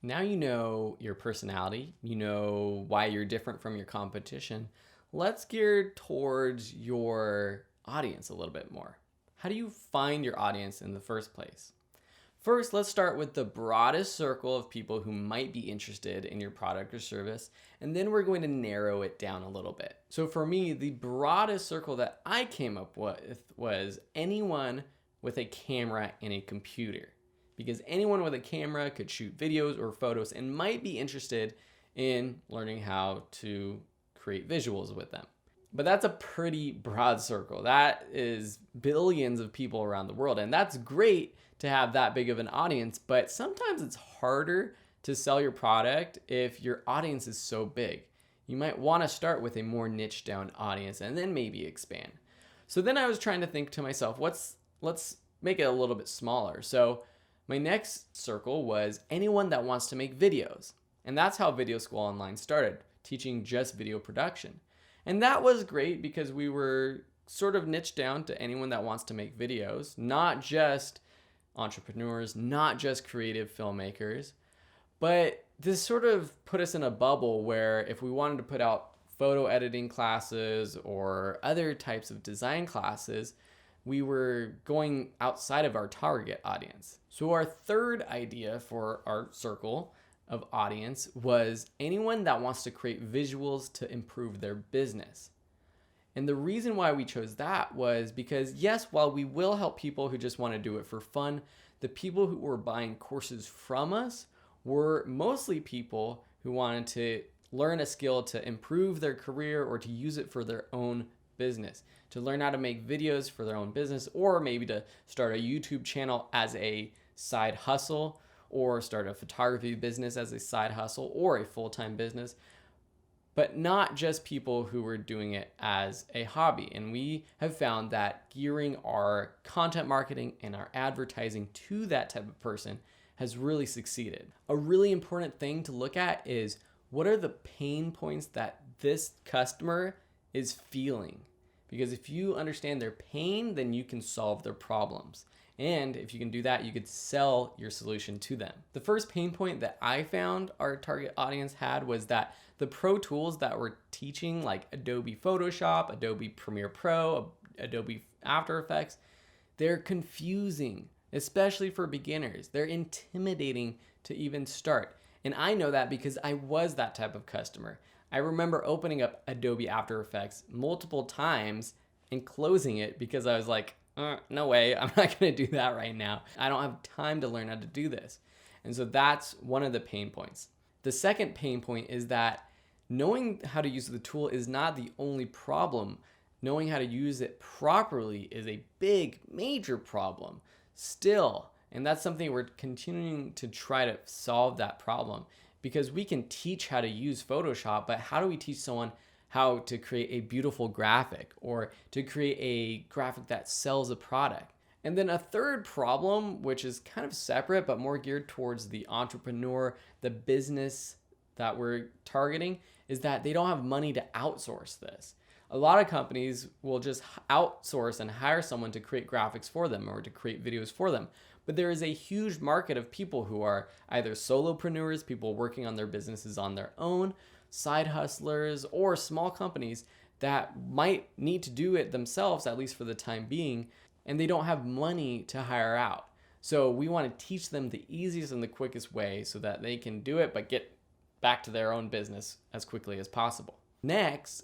Now you know your personality, you know why you're different from your competition. Let's gear towards your audience a little bit more. How do you find your audience in the first place? First, let's start with the broadest circle of people who might be interested in your product or service, and then we're going to narrow it down a little bit. So for me, the broadest circle that I came up with was anyone with a camera and a computer, because anyone with a camera could shoot videos or photos and might be interested in learning how to create visuals with them. But that's a pretty broad circle. That is billions of people around the world. And that's great to have that big of an audience, but sometimes it's harder to sell your product if your audience is so big. You might want to start with a more niche down audience and then maybe expand. So then I was trying to think to myself, let's make it a little bit smaller. So my next circle was anyone that wants to make videos. And that's how Video School Online started, teaching just video production. And that was great because we were sort of niched down to anyone that wants to make videos, not just entrepreneurs, not just creative filmmakers. But this sort of put us in a bubble where if we wanted to put out photo editing classes or other types of design classes, we were going outside of our target audience. So our third idea for our circle of audience was anyone that wants to create visuals to improve their business. And the reason why we chose that was because, yes, while we will help people who just want to do it for fun, the people who were buying courses from us were mostly people who wanted to learn a skill to improve their career or to use it for their own business, to learn how to make videos for their own business, or maybe to start a YouTube channel as a side hustle, or start a photography business as a side hustle or a full-time business, but not just people who were doing it as a hobby. And we have found that gearing our content marketing and our advertising to that type of person has really succeeded. A really important thing to look at is what are the pain points that this customer is feeling? Because if you understand their pain, then you can solve their problems. And if you can do that, you could sell your solution to them. The first pain point that I found our target audience had was that the pro tools that we're teaching, like Adobe Photoshop, Adobe Premiere Pro, Adobe After Effects, they're confusing, especially for beginners. They're intimidating to even start. And I know that because I was that type of customer. I remember opening up Adobe After Effects multiple times and closing it because I was like, no way, I'm not going to do that right now. I don't have time to learn how to do this. And so that's one of the pain points. The second pain point is that knowing how to use the tool is not the only problem. Knowing how to use it properly is a big, major problem still. And that's something we're continuing to try to solve that problem, because we can teach how to use Photoshop, but how do we teach someone how to create a beautiful graphic or to create a graphic that sells a product? And then a third problem, which is kind of separate but more geared towards the entrepreneur, the business that we're targeting, is that they don't have money to outsource this. A lot of companies will just outsource and hire someone to create graphics for them or to create videos for them. But there is a huge market of people who are either solopreneurs, people working on their businesses on their own, side hustlers, or small companies that might need to do it themselves, at least for the time being, and they don't have money to hire out. So we want to teach them the easiest and the quickest way so that they can do it but get back to their own business as quickly as possible. Next,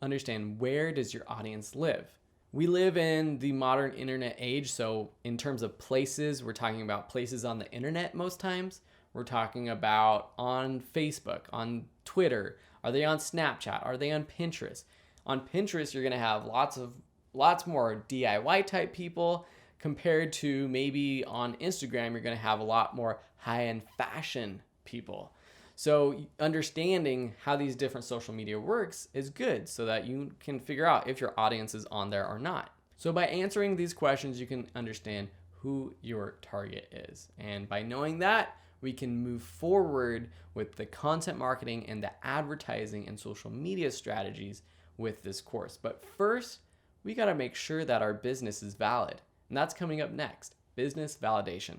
understand, where does your audience live? We live in the modern internet age, so in terms of places, we're talking about places on the internet most times. We're talking about on Facebook, on Twitter. Are they on Snapchat? Are they on Pinterest? On Pinterest, you're going to have lots more DIY type people compared to maybe on Instagram, you're going to have a lot more high-end fashion people. So understanding how these different social media works is good so that you can figure out if your audience is on there or not. So by answering these questions, you can understand who your target is. And by knowing that, we can move forward with the content marketing and the advertising and social media strategies with this course. But first, we got to make sure that our business is valid. And that's coming up next, business validation.